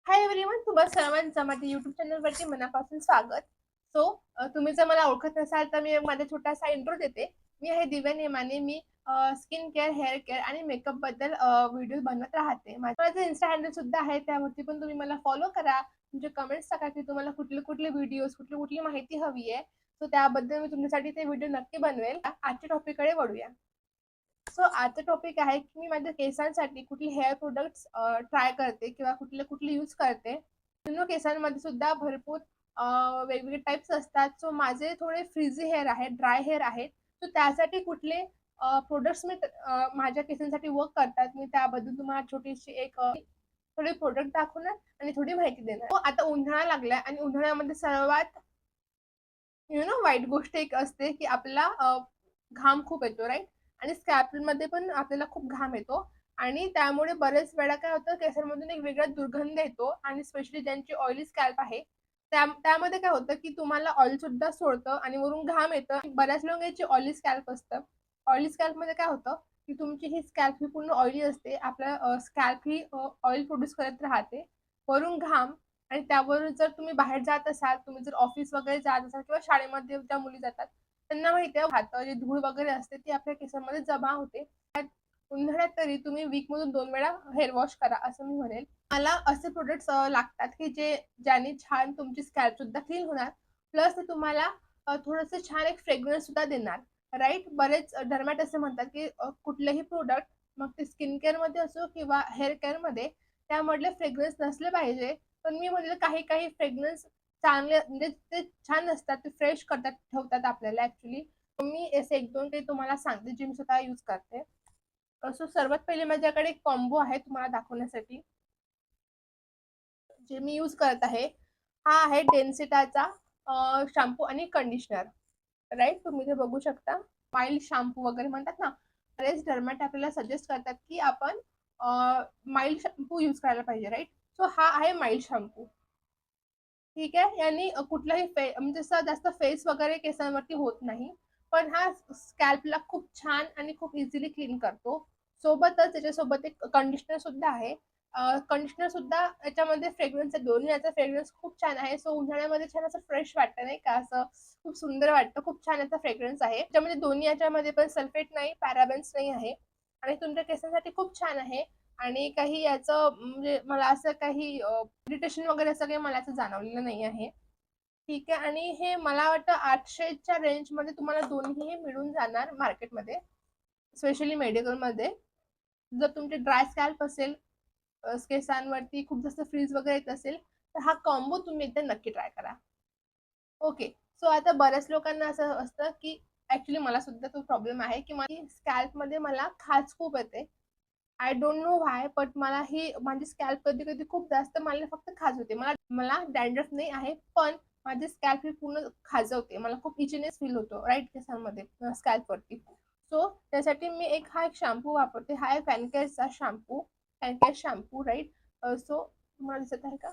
Hi everyone, तुम्हा सर्वांचं माझ्या युट्यूब चॅनलवरती मनापासून स्वागत. तुम्ही जर मला ओळखत नसाल तर मी माझा छोटासा इंट्रो देते. मी आहे दिव्या नेमाने. मी स्किन केअर, हेअर केअर आणि मेकअप बद्दल व्हिडिओ बनवत राहते. माझं इन्स्टा हँडल सुद्धा आहे, त्यावरती पण तुम्ही मला फॉलो करा. तुमचे कमेंट्स टाका की तुम्हाला कुठले कुठले व्हिडिओज, कुठली कुठली माहिती हवी आहे. त्याबद्दल मी तुमच्यासाठी ते व्हिडिओ नक्की बनवेल. आजच्या टॉपिककडे वळूया. आजचा टॉपिक आहे की मी माझ्या केसांसाठी कुठले हेअर प्रोडक्ट्स ट्राय करते किंवा कुठले कुठले यूज करते. केसांमध्ये सुद्धा भरपूर वेगवेगळे टाइप्स असतात. माझे थोडे फ्रीझी हेअर आहेत, ड्राय हेअर आहेत. त्यासाठी कुठले प्रोडक्ट्स मी माझ्या केसांसाठी वर्क करतात, मी त्याबद्दल तुम्हाला छोटीशी एक थोडे प्रोडक्ट दाखवणार आणि थोडी माहिती देणार. आता उन्हाळा लागलाय आणि उन्हाळ्यामध्ये सर्वात वाईट गोष्ट एक असते की आपला घाम खूप येतो, राईट? आणि स्कॅल्प मध्ये पण आपल्याला खूप घाम येतो आणि त्यामुळे बरेच वेळा काय होतं, केसांमधून एक वेगळा दुर्गंध येतो आणि स्पेशली ज्यांची ऑइली स्कॅल्प आहे त्यामध्ये काय होतं की तुम्हाला ऑइल सुद्धा सोडतं आणि वरून घाम येतं. बऱ्याच लोकांची ऑइली स्कॅल्प असतं. ऑइली स्कॅल्प मध्ये काय होतं की तुमची ही स्कॅल्प ही पूर्ण ऑइली असते. आपल्या स्कॅल्प ही ऑइल प्रोड्यूस करत राहते, वरून घाम. आणि त्यावर जर तुम्ही बाहेर जात असाल, तुम्ही जर ऑफिस वगैरे जात असाल किंवा शाळेमध्ये ज्या मुली जातात त्यांना माहिती आहे, हात जी धूळ वगैरे असते ती आपल्या केसांमध्ये जमा होते. उन्हाळ्यात तरी तुम्ही वीक मधून 2 वेळा हेअर वॉश करा असं मी म्हणेल. मला असे प्रोडक्ट्स लागतात की ज्याने छान तुमची स्कॅल्प सुद्धा क्लीन होणार, प्लस ते तुम्हाला थोडंसं छान एक फ्रेग्रन्स सुद्धा देणार, राईट? बरेच डर्मॅट असे म्हणतात की कुठलेही प्रोडक्ट, मग ते स्किन केअर मध्ये असो किंवा हेअर केअर मध्ये, त्यामधले फ्रेग्रन्स नसले पाहिजे. पण मी म्हणेल काही काही फ्रेग्रन्स चांगले, म्हणजे ते छान असतात, ते फ्रेश करतात, ठेवतात आपल्याला ऍक्च्युली. मी असे एक दोन काही तुम्हाला सांगते जे मी स्वतः यूज करते. सर्वात पहिले माझ्याकडे एक कॉम्बो आहे तुम्हाला दाखवण्यासाठी. जे मी यूज करत आहे हा आहे डेन्सिटाचा शॅम्पू आणि कंडिशनर, राईट? तुम्ही ते बघू शकता. माइल्ड शॅम्पू वगैरे म्हणतात ना, बरेच डर्मॅट आपल्याला सजेस्ट करतात की आपण माइल्ड शॅम्पू यूज करायला पाहिजे, राईट? हा आहे माइल्ड शॅम्पू. ठीक आहे, यांनी कुठलाही म्हणजे असं जास्त फेस वगैरे केसांवरती होत नाही, पण हा स्कॅल्पला खूप छान आणि खूप इझिली क्लीन करतो. सोबतच त्याच्यासोबत एक कंडिशनर सुद्धा आहे. कंडिशनर सुद्धा याच्यामध्ये फ्रेग्रन्स आहे, दोन्ही याचा फ्रेग्रन्स खूप छान आहे. उन्हाळ्यामध्ये छान असं फ्रेश वाटतं, नाही का? असं खूप सुंदर वाटतं, खूप छान याचा फ्रेग्रन्स आहे. त्याच्यामध्ये दोन्ही याच्यामध्ये पण सल्फेट नाही, पॅराबेन्स नाही आहे आणि तुमच्या केसांसाठी खूप छान आहे. आणि काही याचं म्हणजे मला असं काही इरिटेशन वगैरे असं काही मला असं जाणवलेलं नाही आहे. ठीक आहे, आणि हे मला वाटतं 800च्या रेंजमध्ये तुम्हाला दोन्ही मिळून जाणार मार्केटमध्ये, स्पेशली मेडिकलमध्ये. जर तुमचे ड्राय स्कॅल्प असेल, केसांवरती खूप जास्त फ्रीज वगैरे येत असेल, तर हा कॉम्बो तुम्ही एकदा नक्की ट्राय करा. ओके. आता बऱ्याच लोकांना असं असतं की ऍक्च्युली मला सुद्धा तो प्रॉब्लेम आहे की माझी स्कॅल्प मध्ये मला खाज खूप येते. I don't know why, but मला ही माझी स्कॅल्प कधी कधी खूप जास्त, मला फक्त खाजवते. मला मला डॅन्ड्रफ नाही आहे, पण माझी स्कॅल्प ही पूर्ण खाजवते. मला खूप इचिनेस फील होतो, राईट, केसांमध्ये, स्कॅल्प वरती. त्यासाठी मी एक शॅम्पू वापरते. हा आहे फॅनकेअरचा शॅम्पू, फॅनकेअर शॅम्पू, राईट? तुम्हाला दिसत आहे का?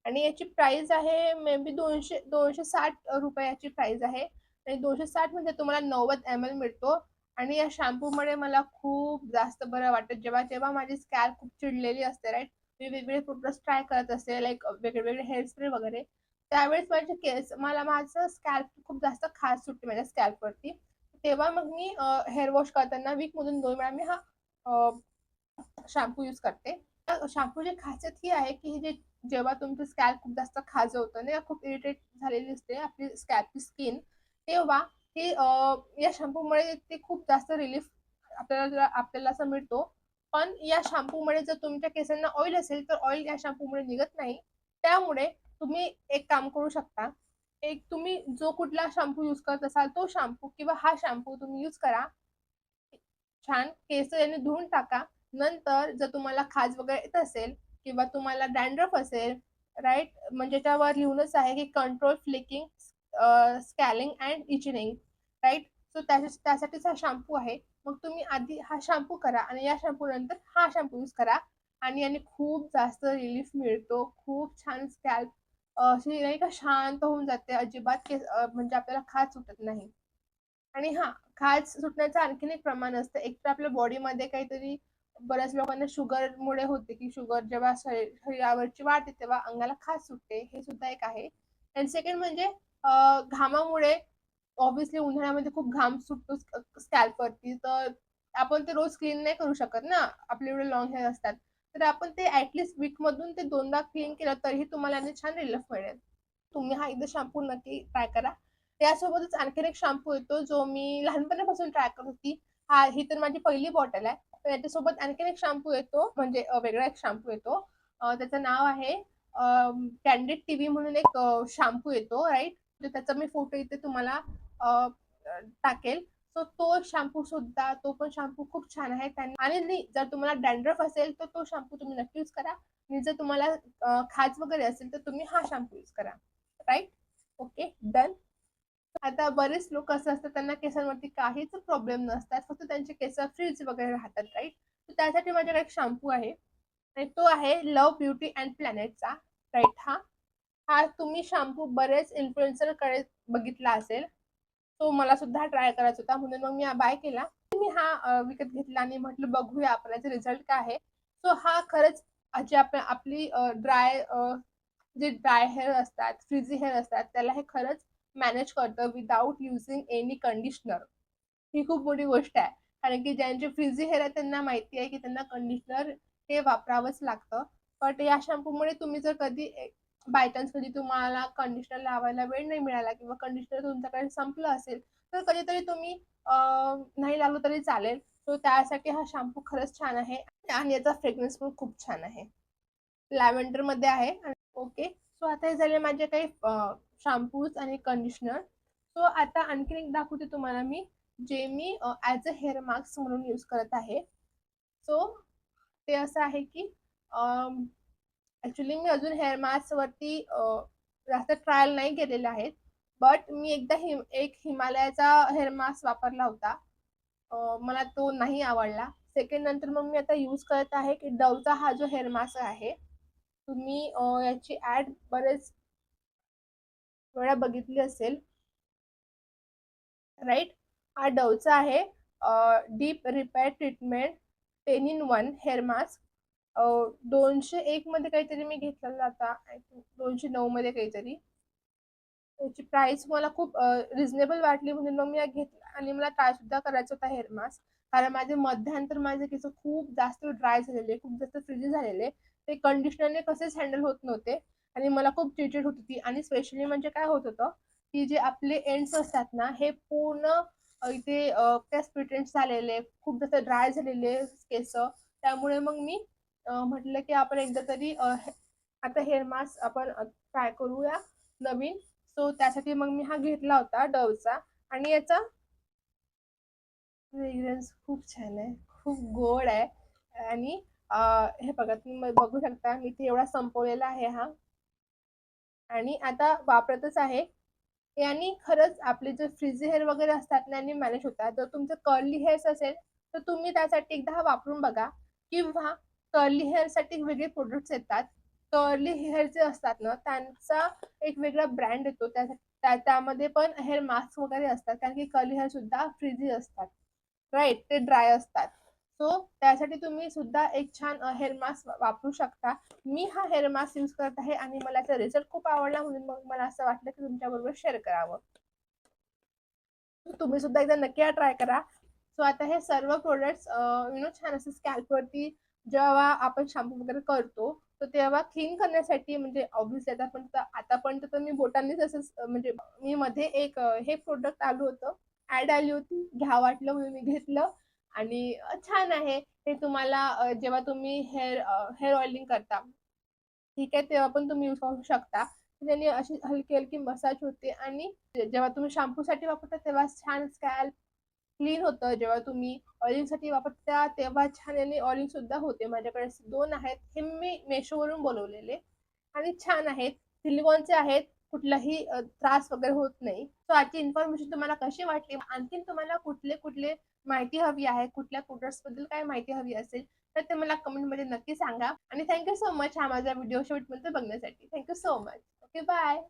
आणि याची प्राइस आहे मे बी 260 रुपयाची प्राइस आहे. आणि 260 म्हणजे तुम्हाला 90 ml मिळतो. आणि या शॅम्पू मुळे मला खूप जास्त बरं वाटतं. जेव्हा जेव्हा माझी स्कॅल्प खूप चिडलेली असते, राईट, मी वेगवेगळे प्रोडक्ट्स ट्राय करत असते, लाईक वेगळे हेअर स्प्रे वगैरे, त्यावेळेस माझे केस, माझं स्कॅल्प खूप जास्त खाज सुटते माझ्या स्कॅल्प वरती. तेव्हा मग मी हेअर वॉश करताना वीक मधून 2 वेळा मी हा शॅम्पू यूज करते. शॅम्पूची खासियत ही आहे की जे जेव्हा तुमचं स्कॅल्प खूप जास्त खाजवतं ना, खूप इरिटेट झालेली असते आपली स्कॅल्पची स्किन, तेव्हा हे या शॅम्पूमुळे ते खूप जास्त रिलीफ आपल्याला असं मिळतो. पण या शॅम्पूमुळे जर तुमच्या केसांना ऑइल असेल तर ऑइल या शॅम्पूमुळे निघत नाही. त्यामुळे तुम्ही एक काम करू शकता. एक तुम्ही जो कुठला शॅम्पू यूज करत असाल तो शॅम्पू किंवा हा शॅम्पू तुम्ही यूज करा. छान केस याने धुवून टाका. नंतर जर तुम्हाला खाज वगैरे येत असेल किंवा तुम्हाला डॅन्ड्रफ असेल, राईट, म्हणजे त्यावर लिहूनच आहे की कंट्रोल फ्लिकिंग, स्कॅलिंग अँड इचिनिंग, राईट? त्यासाठीच हा शॅम्पू आहे. मग तुम्ही आधी हा शॅम्पू करा आणि या शॅम्पू नंतर हा शॅम्पू यूज करा. आणि याने खूप जास्त रिलीफ मिळतो. खूप छान स्कॅल्प अशी नाही का शांत होऊन जाते, अजिबात म्हणजे आपल्याला खाज सुटत नाही. आणि हा, खाज सुटण्याचं आणखीन एक प्रमाण असतं. एक तर आपल्या बॉडीमध्ये काहीतरी बऱ्याच लोकांना शुगरमुळे होते, की शुगर जेव्हा शरीरावरची वाढते तेव्हा अंगाला खाज सुटते, हे सुद्धा एक आहे. आणि सेकंड म्हणजे घामामुळे ऑब्व्हियसली उन्हाळ्यामध्ये खूप घाम सुटतो स्कॅल्पवरती, तर आपण ते रोज क्लीन नाही करू शकत ना, आपले एवढे लॉंग हेअर असतात. तर आपण ते ॲटलीस्ट वीकमधून ते 2दा क्लीन केलं तरीही तुम्हाला याने छान रिलीफ मिळेल. तुम्ही हा एकदा शॅम्पू नक्की ट्राय करा. त्यासोबतच आणखीन एक शॅम्पू येतो जो मी लहानपणापासून ट्राय करत होती. ही तर माझी पहिली बॉटल आहे. तर याच्यासोबत आणखीन एक शॅम्पू येतो, म्हणजे वेगळा एक शॅम्पू येतो. त्याचं नाव आहे कॅन्डिड टीव्ही म्हणून एक शॅम्पू येतो, राईट? तर त्याचा मी फोटो इथे तुम्हाला अ, टाकेल. सो तो शॅम्पू सुद्धा, तो पण शॅम्पू खूप छान आहे. आणि जर तुम्हाला डॅन्ड्रफ असेल तर तो शॅम्पू तुम्ही नक्की यूज करा. आणि जर तुम्हाला खाज वगैरे असेल तर तुम्ही हा शॅम्पू यूज करा, राईट? Okay, done. आता बरेच लोक असं असतात त्यांना केसांवरती काहीच प्रॉब्लेम नसतात, फक्त त्यांचे केस फ्रीज वगैरे राहतात, राईट? तर त्यासाठी माझ्याकडे एक शॅम्पू आहे आणि तो आहे लव्ह ब्युटी अँड प्लॅनेटचा, राईट? हा हा तुम्ही शॅम्पू बरेच इन्फ्लुएन्सर कडे बघितला असेल. तो मला सुद्धा ट्राय करायचा होता, म्हणून मग मी हा बाय केला. मी हा विकत घेतला आणि म्हटलं बघूया आपण याचा रिझल्ट काय आहे. सो हा खरंच जे आपली जे ड्राय हेअर असतात, फ्रिझी हेअर असतात, त्याला हे खरंच मॅनेज करतं विदाऊट युजिंग एनी कंडिशनर. ही खूप मोठी गोष्ट आहे. कारण की ज्यांचे फ्रिझी हेअर आहे त्यांना माहिती आहे की त्यांना कंडिशनर हे वापरावंच लागतं. बट या शॅम्पूमुळे तुम्ही जर कधी बाय चान्स कधी तुम्हाला कंडिशनर लावायला वेळ नाही मिळाला किंवा कंडिशनर तुमच्याकडे संपलं असेल, तर कधीतरी तुम्ही नाही लावलं तरी चालेल. सो त्यासाठी हा शॅम्पू खरंच छान आहे आणि याचा फ्रेग्रन्स पण खूप छान आहे. लॅव्हेंडर मध्ये आहे. ओके, सो आता हे झाले माझे काही शॅम्पूज आणि कंडिशनर. सो आता आणखीन एक दाखवते तुम्हाला मी, जे मी ॲज अ हेअर मास्क म्हणून यूज करत आहे. सो ते असं आहे की ॲक्च्युली मी अजून हेअर मास्क वरती जास्त ट्रायल नाही केलेले आहेत. बट मी एकदा एक हिमालयाचा हेअर मास्क वापरला होता. मला तो नाही आवडला. सेकंड नंतर मग मी आता यूज करत आहे की डवचा हा जो हेअर मास्क आहे, तुम्ही याची ऍड बरेच वेळा बघितली असेल, राईट? हा डवचा आहे deep repair treatment 10 in 1 hair mask. 201 मध्ये काहीतरी मी घेतलेला आता, 209 मध्ये काहीतरी. त्याची प्राइस मला खूप रिझनेबल वाटली, म्हणून मग मी घेतला आणि मला ट्राय सुद्धा करायचा होता हेअर मास्क. कारण माझे मध्यांतर माझे केस खूप जास्त ड्राय झालेले, खूप जास्त फ्रिजी झालेले. ते कंडिशनरने कसेच हँडल होत नव्हते आणि मला खूप चिडचिड होत होती. आणि स्पेशली म्हणजे काय होत होतं की जे आपले एंड्स असतात ना, हे पूर्ण इथे स्प्लिटेंट झालेले, खूप जास्त ड्राय झालेले केस. त्यामुळे मग मी म्हटलं की आपण एकदा तरी आता हेअर मास्क आपण ट्राय करूया नवीन. सो त्यासाठी मग मी हा घेतला होता डवचा. आणि याचा फ्रेग्रन्स खूप छान आहे, खूप गोड आहे. आणि हे बघा, तुम्ही बघू शकता मी ते एवढा संपवलेला आहे हा, आणि आता वापरतच आहे. यांनी खरंच आपले जे फ्रिझी हेअर वगैरे असतात ना, यांनी मॅनेज होतात. जर तुमचं कर्ली हेअर्स असेल तर तुम्ही त्यासाठी एकदा हा वापरून बघा. किंवा कर्ली हेअरसाठी वेगळे प्रोडक्ट्स येतात. कर्ली हेअर जे असतात ना, त्यांचा एक वेगळा ब्रँड येतो, त्यामध्ये पण हेअर मास्क वगैरे असतात, कारण की कर्ली हेअर सुद्धा फ्रिझी असतात, राईट? ते ड्राय असतात. सो त्यासाठी तुम्ही सुद्धा एक छान हेअर मास्क वापरू शकता. मी हा हेअर मास्क यूज करत आहे आणि मला त्याचा रिझल्ट खूप आवडला, म्हणून मग मला असं वाटलं की तुमच्याबरोबर शेअर करावं. तुम्ही सुद्धा एकदा नक्की ट्राय करा. सो आता हे सर्व प्रोडक्ट्स छान असं स्कॅल्पवरती जेव्हा आपण शॅम्पू वगैरे करतो, तर तेव्हा क्लीन करण्यासाठी, म्हणजे ऑब्व्हियसली आतापर्यंत तर मी बोटांनीच असं म्हणजे मी मध्ये एक हे प्रोडक्ट आलं होतं, ऍड आली होती, घ्या वाटलं म्हणून मी घेतलं. आणि छान आहे. ते तुम्हाला जेव्हा तुम्ही हेअर ऑइलिंग करता, ठीक आहे, तेव्हा पण तुम्ही यूज करू शकता. त्याने अशी हलकी हलकी मसाज होते. आणि जेव्हा तुम्ही शॅम्पू साठी वापरता तेव्हा छान स्कॅल्प क्लीन होतं. जेव्हा तुम्ही ऑइलिंग साठी वापरता तेव्हा छान याने ऑइलिंग सुद्धा होते. माझ्याकडे 2 आहेत, हे मी मेशोवरून बोलवलेले आणि छान आहेत. सिलिकॉनचे आहेत, कुठलाही त्रास वगैरे होत नाही. सो आजची इन्फॉर्मेशन तुम्हाला कशी वाटली? आणखीन तुम्हाला कुठले कुठले माहिती हवी आहे, कुठल्या प्रोडक्ट्स बद्दल काय माहिती हवी असेल तर ते मला कमेंट मध्ये नक्की सांगा. आणि थँक्यू सो मच हा माझा व्हिडिओ शेवटपर्यंत बघण्यासाठी. Thank you so much. Okay, bye.